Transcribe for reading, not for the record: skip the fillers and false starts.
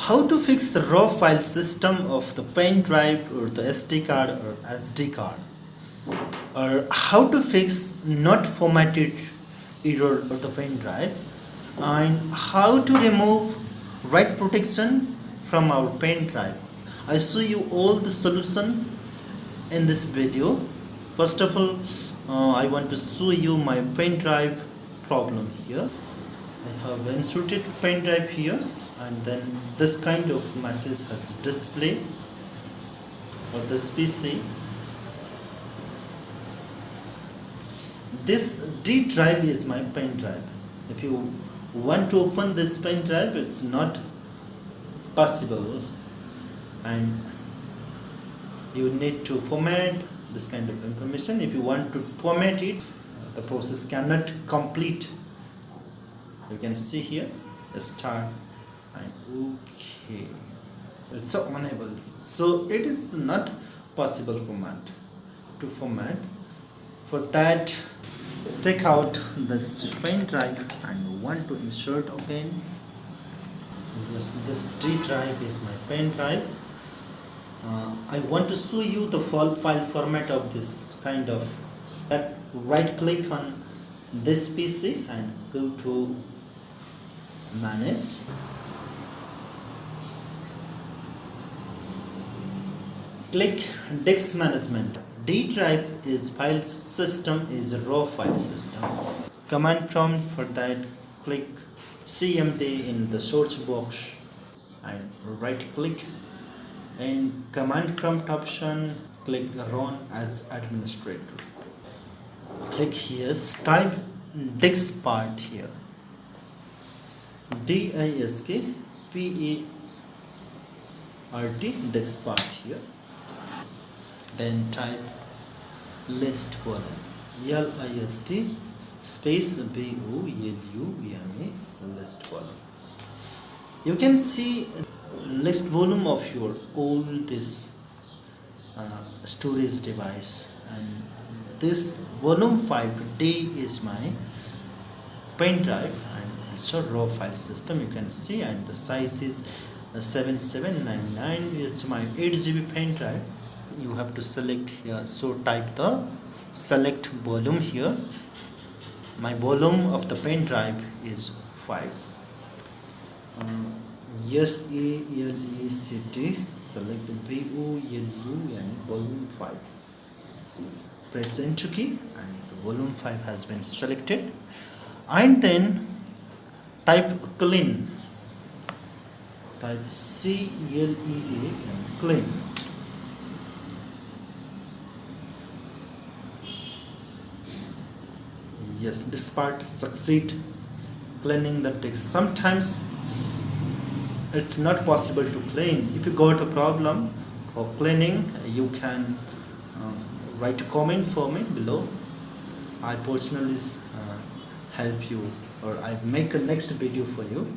How to fix the raw file system of the pen drive or the SD card or SD card, or how to fix not formatted error of the pen drive, and how to remove write protection from our pen drive. I show you all the solution in this video. First of all, I want to show you my pen drive problem here. I have inserted pen drive here, and then this kind of message has display or this PC. This D drive is my pen drive. If you want to open this pen drive, it's not possible, and you need to format this kind of information. If you want to format it, the process cannot complete. You can see here start and okay, it's so unable, so it is not possible to format. For that, take out this pen drive and want to insert again. Yes, this D drive is my pen drive. I want to show you the file format of this kind of. Right click on this PC and go to manage. Click disk management. D drive is file system, is a raw file system. Command prompt for that, click CMD in the search box and right click, and command prompt option, click run as administrator. Click here, type disk part here, DISK PART disk part here. Then type list volume, LIST space BOLUME list volume. You can see list volume of your all this storage device, and this volume 5D is my pen drive, and it's a raw file system. You can see, and the size is 7799. It's my 8GB pen drive. You have to select here, so type the select volume here. My volume of the pen drive is 5. SELECT, select VOLUME volume 5. Press enter key, and the volume 5 has been selected. And then type clean, type CLEA and clean. Yes, this part succeed cleaning the text. Sometimes it's not possible to clean. If you got a problem for cleaning, you can write a comment for me below. I personally help you, or I make a next video for you.